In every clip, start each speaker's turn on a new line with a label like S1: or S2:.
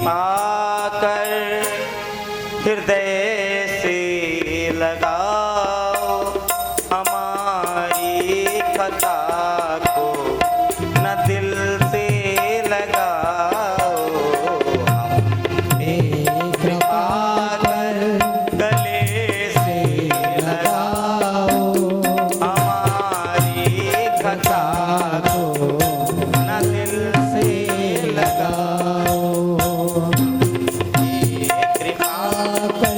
S1: कृपा कर हृदय से लगाओ, हमारी कथा को न दिल से लगाओ। हम पे कृपा कर गले से लगाओ, हमारी कथा को न दिल से लगाओ। ये कृपा कर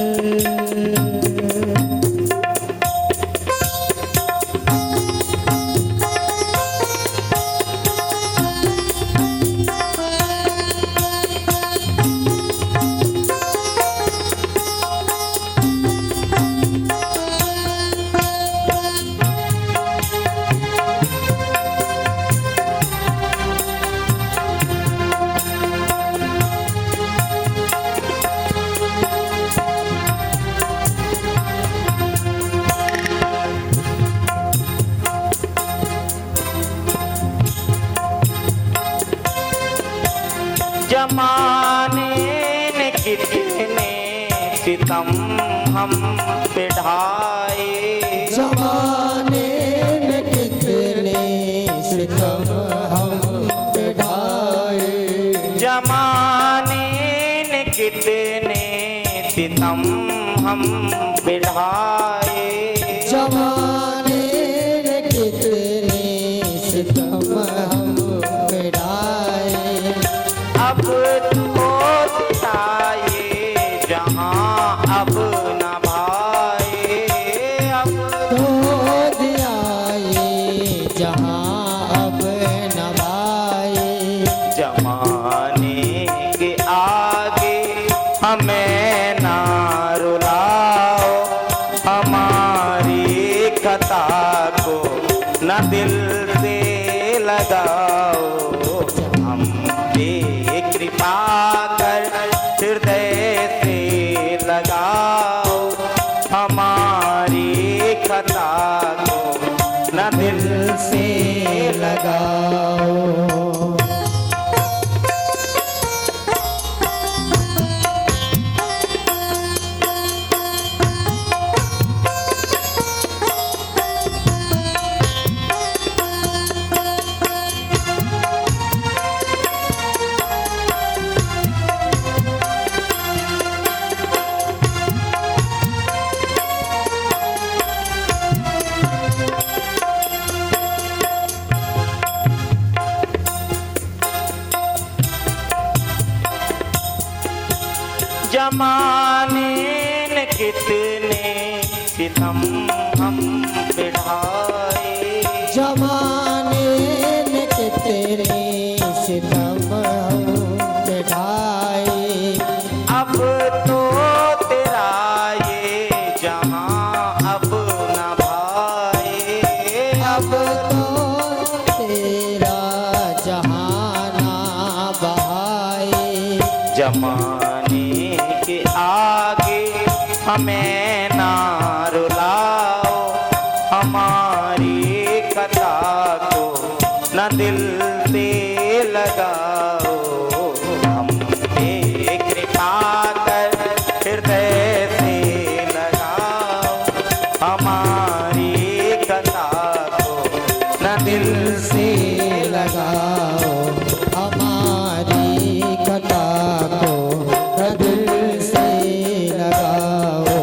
S1: जमाने ने कितने सितम हम पे ढाए,
S2: जमाने ने कितने सितम हम पे ढाए,
S1: जमाने ने कितने सितम हम पे ढाए।
S2: जमाने ने कितने सितम हम पे ढाए।
S1: अब तो ताये जहाँ अब न भाए, अब
S2: तो दिया ये जहाँ अब न भाए।
S1: जमाने के आगे हमें ना रुलाओ, हमारी कथा को न दिल से लगाओ। हम पे कृपा कर हृदय से लगाओ, हमारी कथा को न दिल से लगाओ। जमाने ने कितने सितम हम पे ढाए,
S2: जमाने ने कितने सितम हम पे ढाए।
S1: अब तो तेरा ये जहाँ अब न भाए,
S2: अब तो तेरा जहाँ ना बहाए।
S1: जमाने के आगे हमें ना रुलाओ, हमारी कथा को न दिल से लगाओ। हम पे कृपा कर हृदय से लगाओ, हमारी कथा को न दिल से लगाओ।
S2: हमारी कथा को दिल से लगाओ।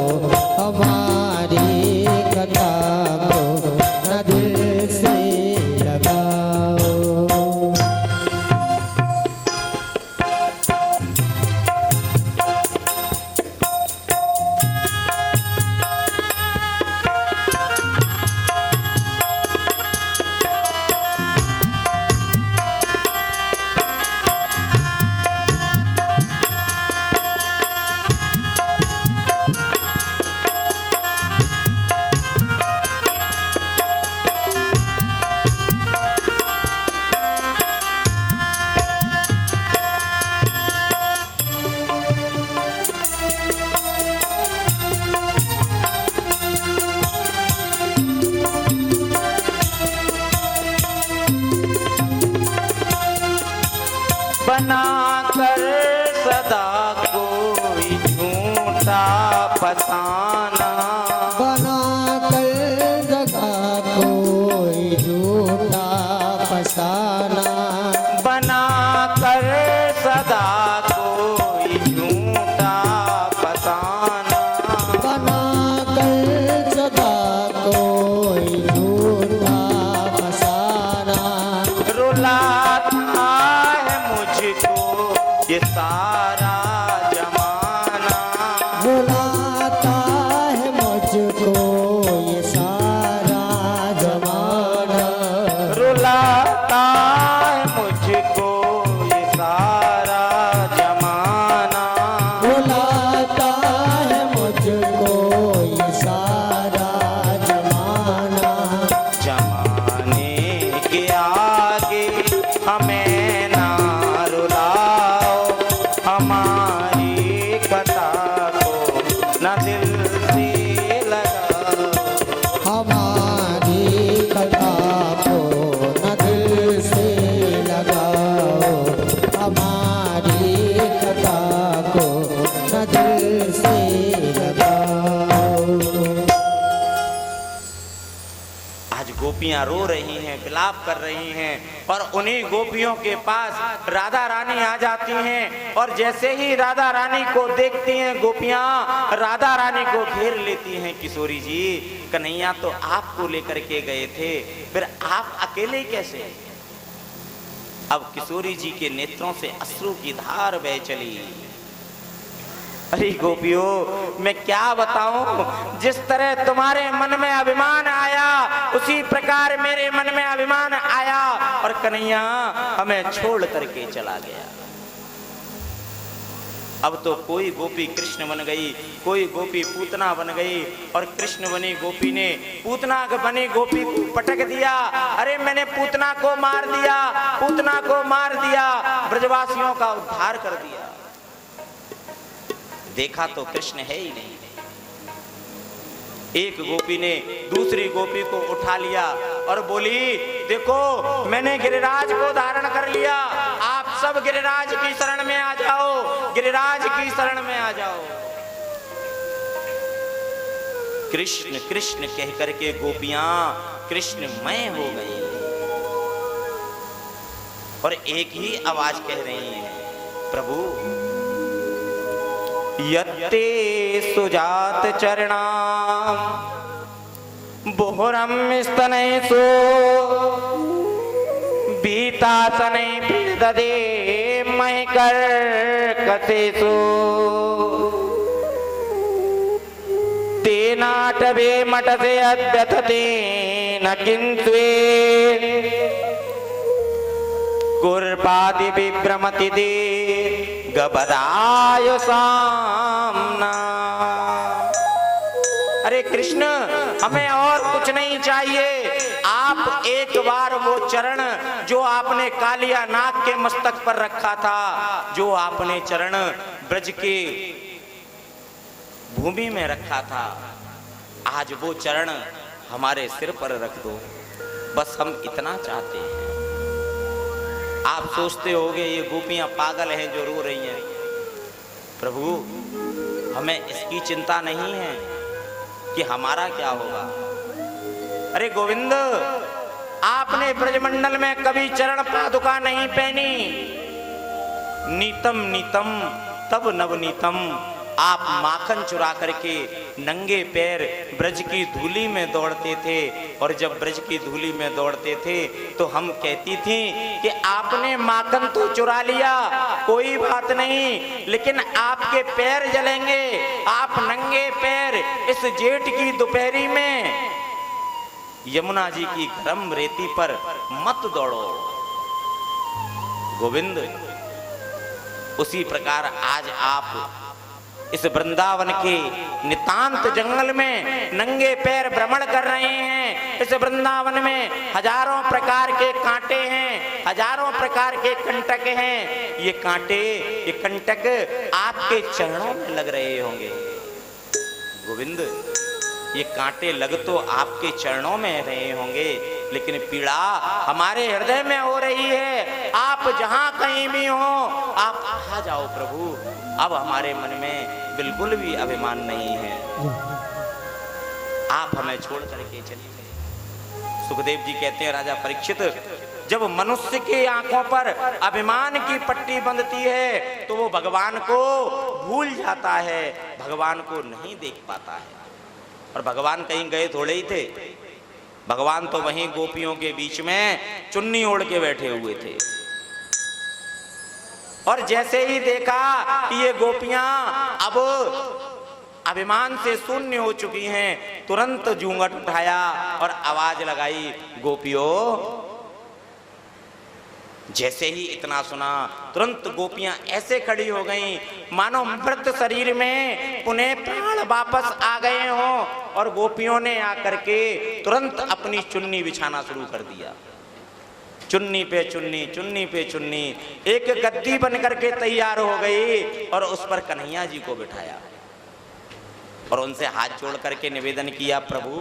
S1: फसाना।
S2: बना कर जगह कोई झूठा फसाना।
S1: बना कर सदा कोई झूठा फसाना।
S2: बना कर सदा कोई झूठा फसाना।
S1: रुलाता है मुझको ये सारा जमाना।
S2: रुलाता है मुझको ये सारा जमाना।
S1: रुलाता है मुझको ये सारा जमाना।
S2: रुलाता है मुझको ये सारा जमाना।
S1: जमाने के आगे हमें ना रुलाओ, हमारी कथा को न दिल से लगाओ।
S2: हमारी कथा को न दिल से लगाओ। हमारी कथा को न दिल से लगाओ।
S1: आज गोपियां रो रही हैं, विलाप कर रही हैं, और उन्हीं गोपियों के पास राधा रानी आ जाती हैं, और जैसे ही राधा रानी को देखती हैं गोपियां राधा रानी को घेर लेती हैं। किशोरी जी, कन्हैया तो आपको लेकर के गए थे, फिर आप अकेले कैसे? अब किशोरी जी के नेत्रों से अश्रु की धार बह चली। अरे गोपियों, मैं क्या बताऊं, जिस तरह तुम्हारे मन में अभिमान आया उसी प्रकार मेरे मन में अभिमान आया, और कन्हैया हमें छोड़ करके चला गया। अब तो कोई गोपी कृष्ण बन गई, कोई गोपी पूतना बन गई, और कृष्ण बनी गोपी ने पूतना बनी गोपी को पटक दिया। अरे मैंने पूतना को मार दिया, पूतना को मार दिया, ब्रजवासियों का उद्धार कर दिया। देखा तो कृष्ण है ही नहीं। एक गोपी ने दूसरी गोपी को उठा लिया और बोली, देखो मैंने गिरिराज को धारण कर लिया, आप सब गिरिराज की शरण में आ जाओ, गिरिराज की शरण में आ जाओ। कृष्ण कृष्ण कह करके गोपियां कृष्णमय हो गई, और एक ही आवाज कह रही है, प्रभु यत्ते सुजात चरणाम बोहरम स्तनयसो बीतासनै ददे महिकर कसेसो तेनाटवे मटसे अद्यथते न किंत्वे कुर्पादि विभ्रमति दे गबदाय सामना। अरे कृष्ण, हमें और कुछ नहीं चाहिए, आप एक बार वो चरण जो आपने कालिया नाग के मस्तक पर रखा था, जो आपने चरण ब्रज के भूमि में रखा था, आज वो चरण हमारे सिर पर रख दो, बस हम इतना चाहते हैं। आप सोचते होंगे ये गोपियां पागल हैं जो रो रही हैं। प्रभु, हमें इसकी चिंता नहीं है कि हमारा क्या होगा। अरे गोविंद, आपने ब्रजमंडल में कभी चरण पादुका नहीं पहनी। नीतम नीतम तब नवनीतम, आप माखन चुरा करके नंगे पैर ब्रज की धूली में दौड़ते थे, और जब ब्रज की धूली में दौड़ते थे तो हम कहती थी कि आपने माखन तो चुरा लिया, कोई बात नहीं, लेकिन आपके पैर जलेंगे, आप नंगे पैर इस जेठ की दोपहरी में यमुना जी की गर्म रेती पर मत दौड़ो। गोविंद, उसी प्रकार आज आप इस वृंदावन के नितांत जंगल में नंगे पैर भ्रमण कर रहे हैं। इस वृंदावन में हजारों प्रकार के कांटे हैं, हजारों प्रकार के कंटक हैं। ये कांटे, ये कंटक आपके चरणों में लग रहे होंगे। गोविंद, ये कांटे लग तो आपके चरणों में रहे होंगे, लेकिन पीड़ा हमारे हृदय में हो रही है। आप जहां कहीं भी हो, आप आ जाओ प्रभु। अब हमारे मन में बिल्कुल भी अभिमान नहीं है, आप हमें छोड़ करके चलिए। सुखदेव जी कहते हैं, राजा परीक्षित, जब मनुष्य की आंखों पर अभिमान की पट्टी बंधती है तो वो भगवान को भूल जाता है, भगवान को नहीं देख पाता है। और भगवान कहीं गए थोड़े ही थे, भगवान तो वहीं गोपियों के बीच में चुन्नी ओढ़ के बैठे हुए थे। और जैसे ही देखा कि ये गोपियां अब अभिमान से शून्य हो चुकी हैं, तुरंत जूंघट उठाया और आवाज लगाई, गोपियों। जैसे ही इतना सुना, तुरंत गोपियां ऐसे खड़ी हो गईं मानो मृत शरीर में पुनः प्राण वापस आ गए हों। और गोपियों ने आकर के तुरंत अपनी चुन्नी बिछाना शुरू कर दिया। चुन्नी पे चुन्नी, चुन्नी पे चुन्नी, एक गद्दी बन करके तैयार हो गई और उस पर कन्हैया जी को बिठाया और उनसे हाथ जोड़ करके निवेदन किया, प्रभु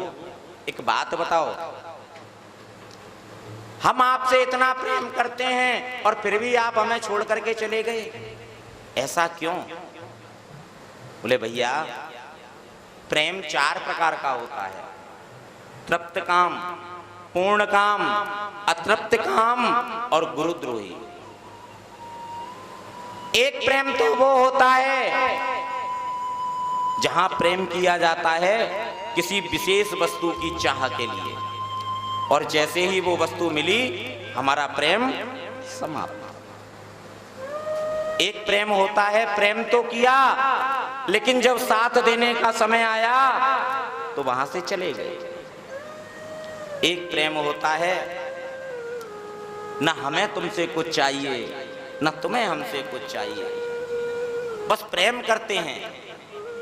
S1: एक बात बताओ, हम आपसे इतना प्रेम करते हैं और फिर भी आप हमें छोड़ करके चले गए, ऐसा क्यों? बोले, भैया प्रेम 4 प्रकार का होता है, तृप्त काम, पूर्ण काम, अतृप्त काम और गुरुद्रोही। एक प्रेम तो वो होता है जहां प्रेम किया जाता है किसी विशेष वस्तु की चाह के लिए, और जैसे ही वो वस्तु मिली हमारा प्रेम समाप्त। एक प्रेम होता है, प्रेम तो किया लेकिन जब साथ देने का समय आया तो वहां से चले गए। एक प्रेम होता है, न हमें तुमसे कुछ चाहिए न तुम्हें हमसे कुछ चाहिए, बस प्रेम करते हैं,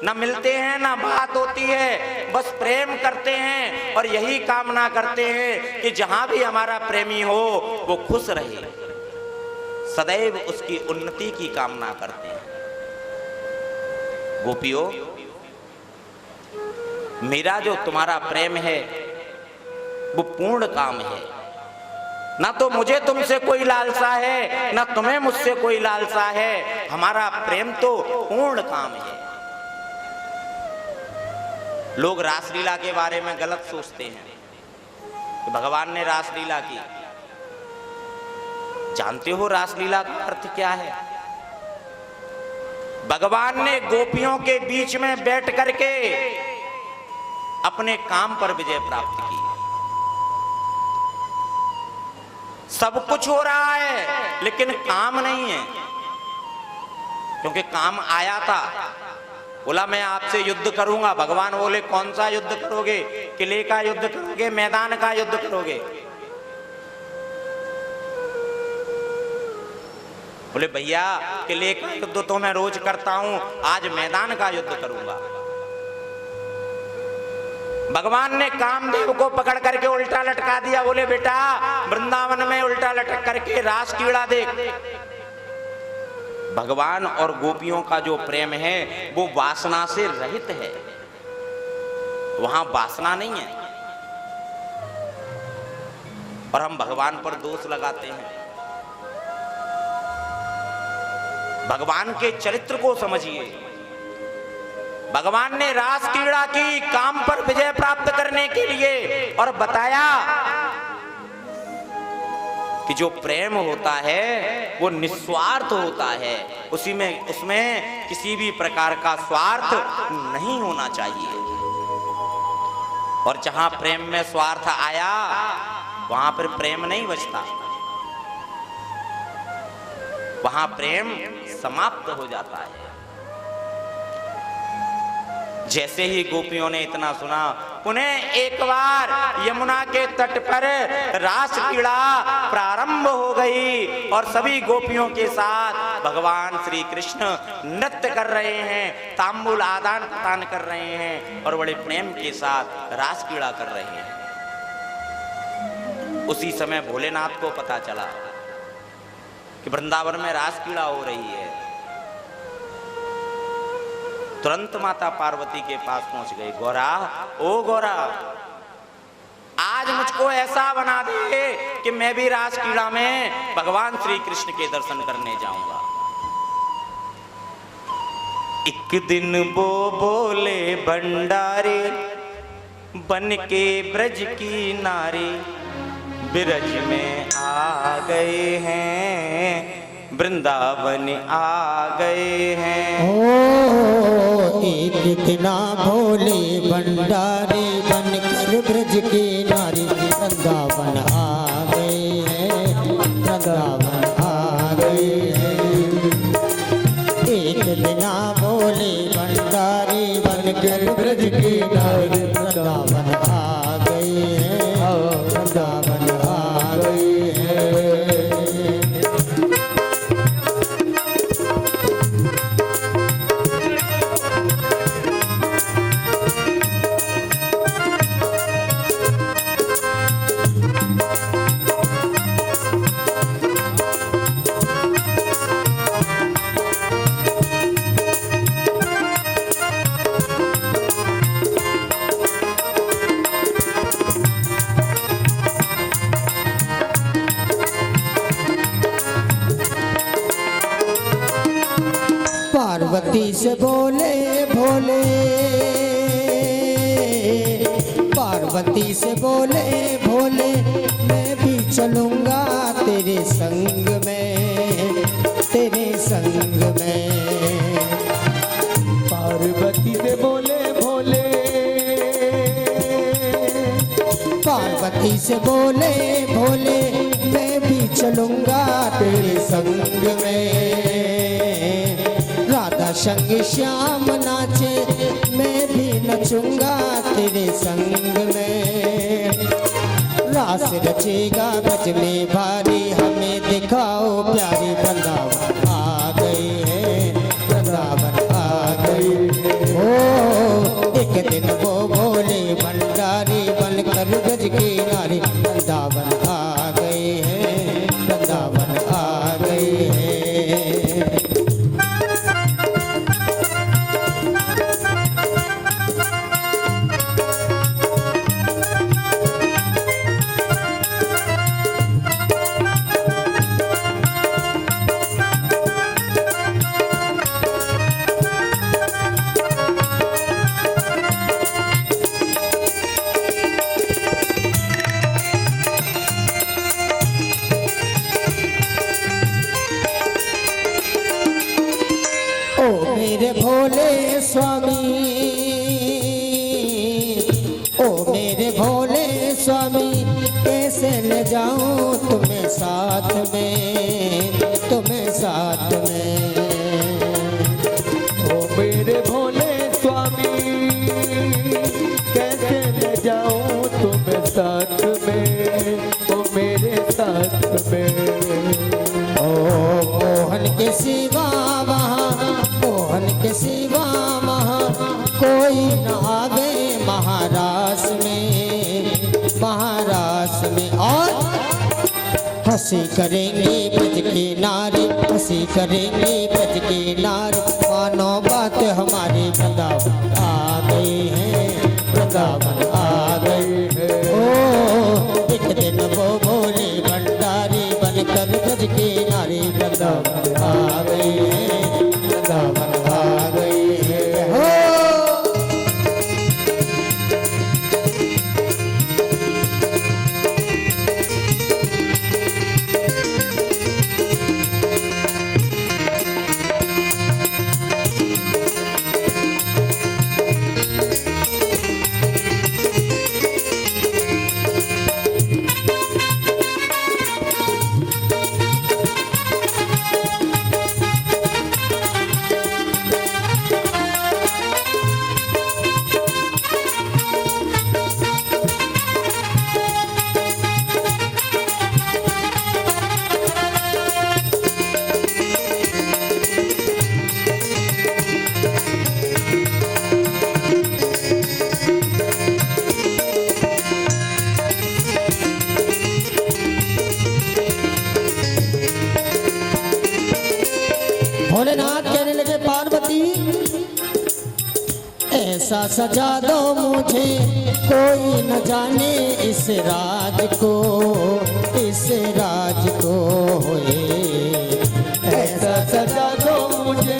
S1: न मिलते हैं ना बात होती है, बस प्रेम करते हैं और यही कामना करते हैं कि जहां भी हमारा प्रेमी हो वो खुश रहे, सदैव उसकी उन्नति की कामना करते हैं। गोपियों, मेरा जो तुम्हारा प्रेम है वो पूर्ण काम है, ना तो मुझे तुमसे कोई लालसा है ना तुम्हें मुझसे कोई लालसा है, हमारा प्रेम तो पूर्ण काम है। लोग रासलीला के बारे में गलत सोचते हैं कि भगवान ने रासलीला की। जानते हो रासलीला का अर्थ क्या है? भगवान ने गोपियों के बीच में बैठ करके अपने काम पर विजय प्राप्त की। सब कुछ हो रहा है लेकिन काम नहीं है, क्योंकि काम आया था, बोला मैं आपसे युद्ध करूंगा। भगवान बोले कौन सा युद्ध करोगे? किले का युद्ध करोगे, मैदान का युद्ध करोगे? बोले भैया किले का युद्ध तो मैं रोज करता हूं, आज मैदान का युद्ध करूंगा। भगवान ने कामदेव को पकड़ करके उल्टा लटका दिया। बोले बेटा वृंदावन में उल्टा लटक करके रास कीड़ा देख। भगवान और गोपियों का जो प्रेम है वो वासना से रहित है, वहां वासना नहीं है। और हम भगवान पर दोष लगाते हैं। भगवान के चरित्र को समझिए। भगवान ने रास क्रीड़ा की काम पर विजय प्राप्त करने के लिए, और बताया कि जो प्रेम होता है वो निस्वार्थ होता है, उसमें किसी भी प्रकार का स्वार्थ नहीं होना चाहिए। और जहां प्रेम में स्वार्थ आया वहां पर प्रेम नहीं बचता, वहां प्रेम समाप्त हो जाता है। जैसे ही गोपियों ने इतना सुना, पुनः एक बार यमुना के तट पर रास क्रीड़ा प्रारंभ हो गई और सभी गोपियों के साथ भगवान श्री कृष्ण नृत्य कर रहे हैं, तांबूल आदान प्रदान कर रहे हैं और बड़े प्रेम के साथ रास क्रीड़ा कर रहे हैं। उसी समय भोलेनाथ को पता चला कि वृंदावन में रास क्रीड़ा हो रही है। तुरंत माता पार्वती के पास पहुंच गई। गौरा, ओ गौरा, आज मुझको ऐसा बना दे कि मैं भी रास क्रीड़ा में भगवान श्री कृष्ण के दर्शन करने जाऊंगा। एक दिन वो बोले भंडारी बन के ब्रज की नारी, ब्रज में आ गए हैं, वृंदावन आ गए हैं।
S2: ओ एक दिना भोले भंडारी बनकर ब्रज की नारी, वृंदावन आ गए हैं, वृंदावन आ गए हैं। एक दिना भोले भंडारी बनकर ब्रज की नारी, वृंदावन आ गए हैं, वृंदावन आ गए हैं। पार्वती से बोले भोले, पार्वती से बोले भोले, मैं भी चलूँगा तेरे संग में, तेरे संग में।
S3: पार्वती से बोले भोले,
S2: पार्वती से बोले भोले, मैं भी चलूँगा तेरे संग में। राधा संग श्याम नाचे, मैं भी नचूंगा तेरे संग में। रास रचेगा ब्रज में भारी, हमें दिखाओ प्यारी, वृंदावन आ गए हैं, वृंदावन आ गए हैं। ओ एक दिन वो भोले भंडारी बनकर ब्रज की नारी, वृंदावन आ गए हैं, वृंदावन आ गए हैं। मेरे भोले स्वामी, ओ मेरे भोले स्वामी, कैसे ले जाऊं तुम्हें साथ में, तुम्हें साथ में।
S3: ओ मेरे भोले स्वामी, कैसे ले जाऊं तुम्हें साथ में, ओ मेरे साथ में।
S2: ओ मोहन के सिवा वहाँ, मोहन के सिवा वहाँ कोई न आवे महाराष्ट्र में, महाराष्ट्र में। और हंसी करेंगे ब्रज की नारी, हंसी करेंगे ब्रज की नारी, मानो बात हमारी, वृंदावन आ गए हैं, वृंदावन आ गए हैं। ओ एक दिन वो भोले भंडारी बनकर ब्रज की नारी, वृंदावन आ गए हैं, वृंदावन आ गए हैं। हो भोलेनाथ कहने लगे पार्वती, ऐसा सजा दो मुझे, कोई न जाने इस राज को, इस राज को होए।
S3: ऐसा सजा दो मुझे,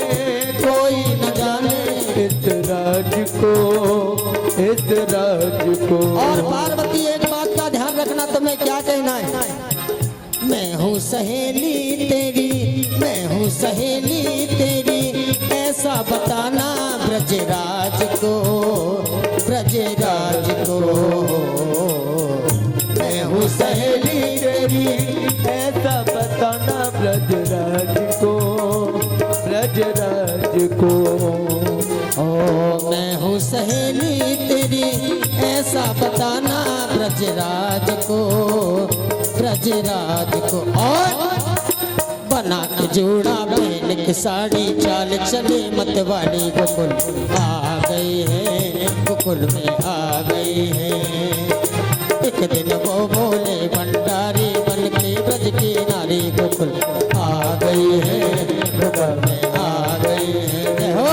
S2: कोई न जाने
S3: को, इस राज को।
S2: और पार्वती एक बात का ध्यान रखना, तुम्हें क्या कहना है? मैं हूँ सहेली तेरी, मैं हूँ सहेली तेरी, ऐसा बताना ब्रजराज को, ब्रजराज को। मैं हूँ सहेली तेरी,
S3: ऐसा बताना ब्रजराज को, ब्रजराज को।
S2: ओ मैं हूँ सहेली तेरी, ऐसा बताना ब्रजराज को, ब्रजराज को। और बना के जोड़ा पहन के साड़ी, चाल चले मतवाली, गोकुल आ गई है, गोकुल में आ गई है। एक दिन वो बोले भंडारी बन के ब्रज की नारी, गोकुल आ गई है, गोकुल में आ गई है। जय हो।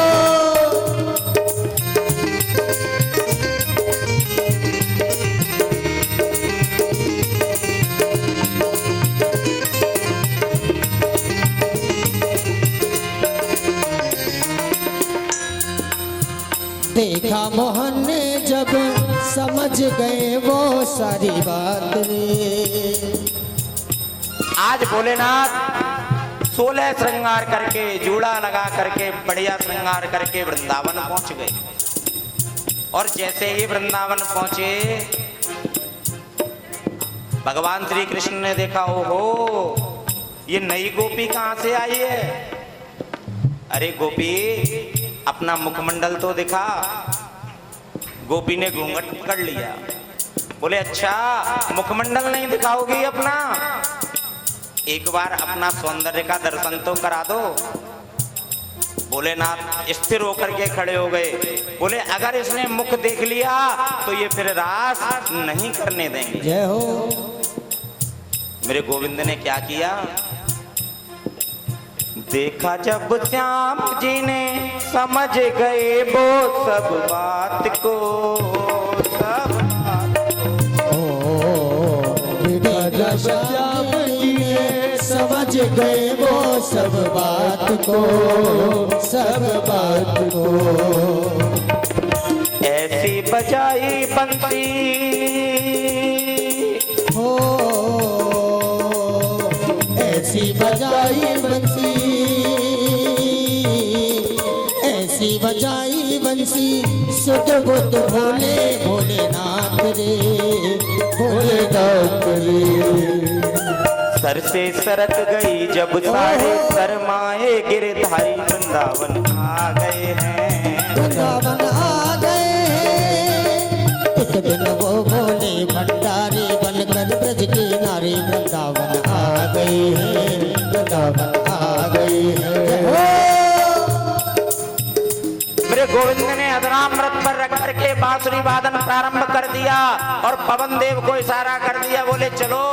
S2: देखा मोहन ने जब समझ गए वो सारी बात रे।
S1: आज भोलेनाथ 16 श्रृंगार करके, जूड़ा लगा करके, बढ़िया श्रृंगार करके वृंदावन पहुंच गए। और जैसे ही वृंदावन पहुंचे, भगवान श्री कृष्ण ने देखा, ओहो ये नई गोपी कहां से आई है? अरे गोपी अपना मुखमंडल तो दिखा। गोपी ने घूंघट पकड़ लिया। बोले अच्छा मुखमंडल नहीं दिखाओगी अपना? एक बार अपना सौंदर्य का दर्शन तो करा दो। भोलेनाथ स्थिर होकर के खड़े हो गए। बोले अगर इसने मुख देख लिया तो ये फिर रास नहीं करने देंगे।
S2: जय हो।
S1: मेरे गोविंद ने क्या किया? देखा जब श्याम जी ने समझ गए वो सब बात को, सब बात को।
S2: देखा श्याम जी ने समझ गए वो सब बात को, सब बात को।
S1: ऐसी बजाई बंसी
S2: हो, ऐसी बजाई बंसी, ऐसी बजाई बंसी, सुध बुध भोले भोलेनाथ रे, भोलेनाथ रे।
S1: सर से सरक गई जब साढ़े शर्माए गिरधारी, वृंदावन आ गए हैं,
S2: वृंदावन आ गए हैं। एक दिन वो भोले भंडारी बनकर ब्रज की नारी, वृंदावन आ गए हैं, वृंदावन आ गए हैं।
S1: मेरे गोविंद ने अधरामृत पर रख करके बांसुरी वादन प्रारंभ कर दिया और पवन देव को इशारा कर दिया। बोले चलो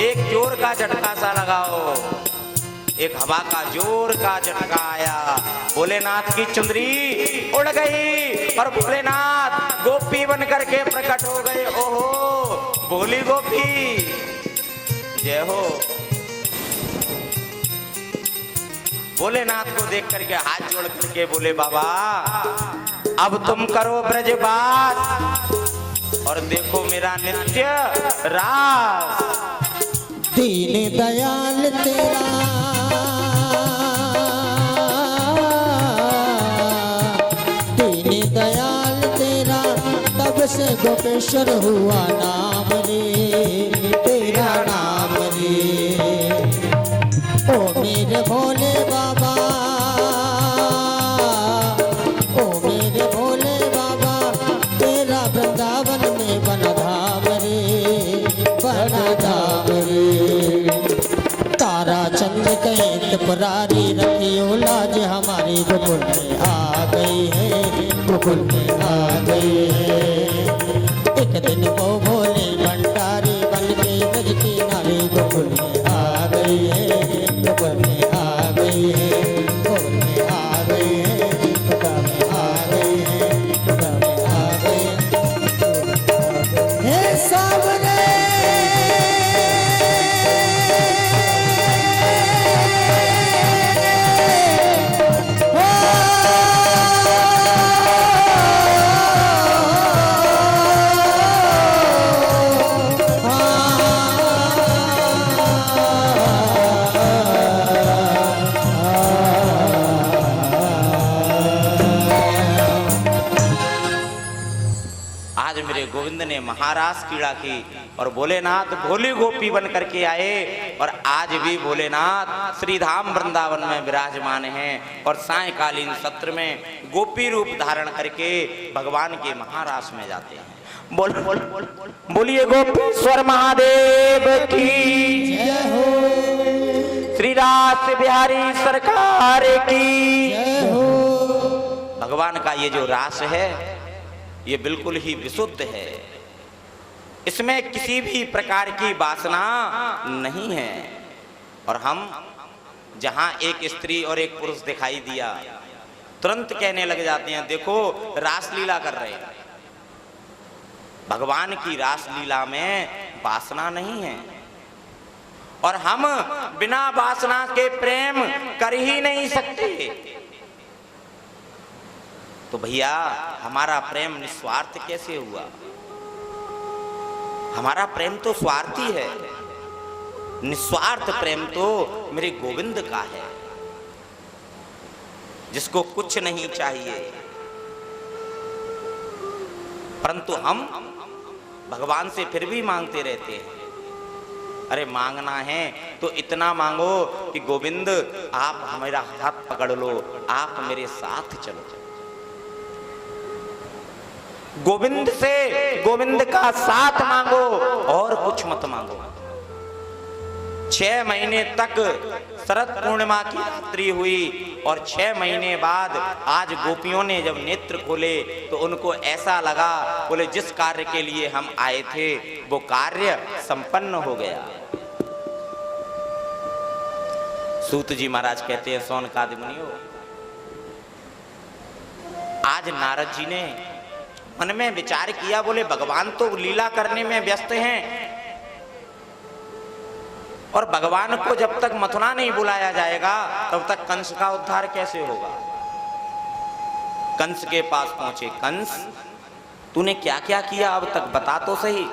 S1: एक जोर का झटका सा लगाओ। एक हवा का जोर का झटका आया। भोलेनाथ की चुंदरी उड़ गई और भोलेनाथ गोपी बन करके प्रकट हो गए। ओहो भोली गोपी जय हो। भोलेनाथ को देख करके हाथ जोड़ करके बोले बाबा अब तुम करो ब्रजवास और देखो मेरा नित्य रास।
S2: दीन दयाल तेरा, दीन दयाल तेरा, तब से गोपेश्वर हुआ नाम रे, तेरा नाम रे। ओ मेरे भोले बाबा, ओ मेरे भोले बाबा, तेरा वृंदावन में बना धाम रे, बना धाम रे। तारा चंद्र कहीं पुरारी रखियो लाज हमारी, गोकुल में आ गई है, गोकुल में आ गई है। एक दिन वो भोले भंडारी बन के ब्रज की नारी, गोकुल में आ गई है, गोकुल में आ गई है, गोकुल में आ गई है, गोकुल में आ गई है, गोकुल में आ गई है। हे सावरे
S1: मेरे गोविंद ने महारास क्रीड़ा की और भोलेनाथ भोली गोपी बन करके आए और आज भी भोलेनाथ श्रीधाम वृंदावन में विराजमान हैं और सायकालीन सत्र में गोपी रूप धारण करके भगवान के महारास में जाते हैं। बोलिए गोपेश्वर महादेव की
S2: जय हो,
S1: श्री रास बिहारी सरकार की
S2: जय हो।
S1: भगवान का ये जो रास है ये बिल्कुल ही विशुद्ध है, इसमें किसी भी प्रकार की वासना नहीं है। और हम जहां एक स्त्री और एक पुरुष दिखाई दिया तुरंत कहने लग जाते हैं देखो रासलीला कर रहे हैं। भगवान की रासलीला में वासना नहीं है और हम बिना वासना के प्रेम कर ही नहीं सकते। तो भैया हमारा प्रेम निस्वार्थ कैसे हुआ? हमारा प्रेम तो स्वार्थी है, निस्वार्थ प्रेम तो मेरे गोविंद का है जिसको कुछ नहीं चाहिए। परंतु हम भगवान से फिर भी मांगते रहते हैं। अरे मांगना है तो इतना मांगो कि गोविंद आप मेरा हाथ पकड़ लो, आप मेरे साथ चलो। गोविंद से गोविंद का साथ मांगो और कुछ मत मांगो। 6 महीने तक शरद पूर्णिमा की रात्रि हुई और 6 महीने बाद आज गोपियों ने जब नेत्र खोले तो उनको ऐसा लगा, बोले जिस कार्य के लिए हम आए थे वो कार्य संपन्न हो गया। सूत जी महाराज कहते हैं सौनकादि मुनियों, आज नारद जी ने मन में विचार किया, बोले भगवान तो लीला करने में व्यस्त हैं और भगवान को जब तक मथुरा नहीं बुलाया जाएगा तब तक कंस का उद्धार कैसे होगा। कंस के पास पहुंचे, कंस तूने क्या क्या किया अब तक बता तो सही।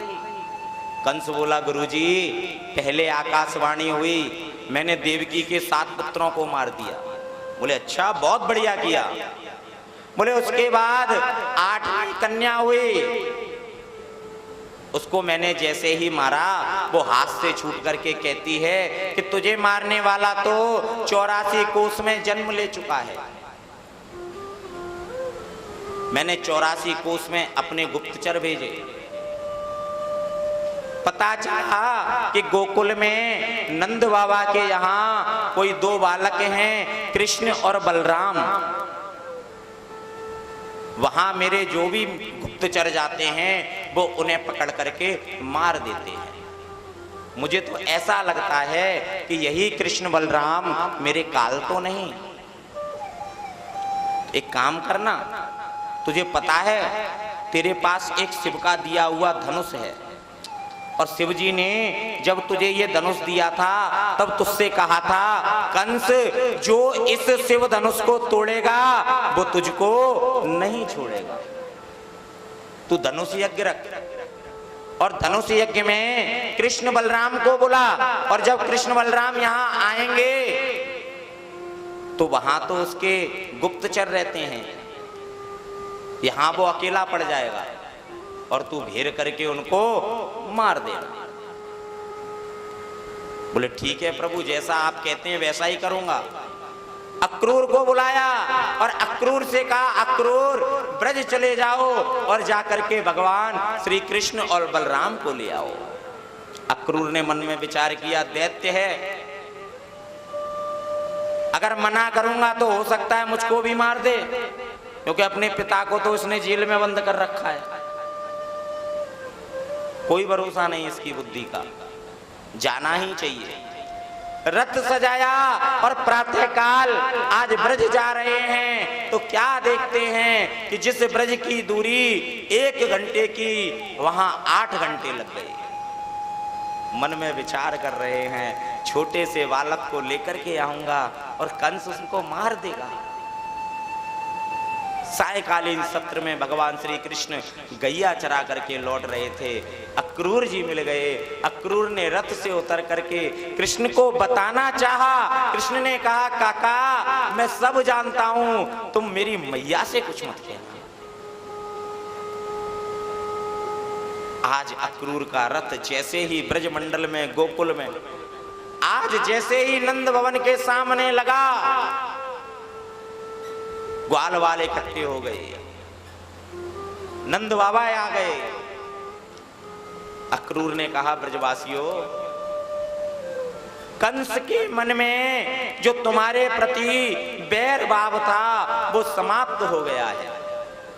S1: कंस बोला गुरुजी पहले आकाशवाणी हुई, मैंने देवकी के 7 पुत्रों को मार दिया। बोले अच्छा बहुत बढ़िया किया। बोले उसके बाद 8वीं कन्या हुई, उसको मैंने जैसे ही मारा वो हाथ से छूट करके कहती है कि तुझे मारने वाला तो 84 कोस में जन्म ले चुका है। मैंने 84 कोस में अपने गुप्तचर भेजे, पता चला कि गोकुल में नंद बाबा के यहाँ कोई 2 बालक हैं, कृष्ण और बलराम। वहां मेरे जो भी गुप्तचर जाते हैं वो उन्हें पकड़ करके मार देते हैं। मुझे तो ऐसा लगता है कि यही कृष्ण बलराम मेरे काल तो नहीं। एक काम करना, तुझे पता है तेरे पास एक शिव का दिया हुआ धनुष है और शिव जी ने जब तुझे ये धनुष दिया था तब तुझसे कहा था कंस जो इस शिव धनुष को तोड़ेगा वो तुझको नहीं छोड़ेगा। तू धनुष यज्ञ रख। और धनुष यज्ञ में कृष्ण बलराम को बुला और जब कृष्ण बलराम यहाँ आएंगे तो वहां तो उसके गुप्तचर रहते हैं, यहाँ वो अकेला पड़ जाएगा और तू घेर करके उनको मार देना। बोले ठीक है प्रभु, जैसा आप कहते हैं वैसा ही करूंगा। अक्रूर को बुलाया और अक्रूर से कहा अक्रूर ब्रज चले जाओ और जाकर के भगवान श्री कृष्ण और बलराम को ले आओ। अक्रूर ने मन में विचार किया दैत्य है, अगर मना करूंगा तो हो सकता है मुझको भी मार दे, क्योंकि अपने पिता को तो इसने जेल में बंद कर रखा है। कोई भरोसा नहीं इसकी बुद्धि का, जाना ही चाहिए। रथ सजाया और प्रातःकाल आज ब्रज जा रहे हैं तो क्या देखते हैं कि जिस ब्रज की दूरी 1 घंटे की वहां 8 घंटे लग गए। मन में विचार कर रहे हैं छोटे से बालक को लेकर के आऊंगा और कंस उसको मार देगा। सायकालीन सत्र में भगवान श्री कृष्ण गैया चरा करके लौट रहे थे, अक्रूर जी मिल गए। अक्रूर ने रथ से उतर करके कृष्ण को बताना चाहा। कृष्ण ने कहा काका मैं सब जानता हूं, तुम मेरी मैया से कुछ मत कहना। आज अक्रूर का रथ जैसे ही ब्रजमंडल में, गोकुल में, आज जैसे ही नंद भवन के सामने लगा, ग्वाल वाले इकट्ठे हो गए, नंद बाबा आ गए। अक्रूर ने कहा, ब्रजवासियों, कंस के मन में जो तुम्हारे प्रति बैर भाव था वो समाप्त हो गया है।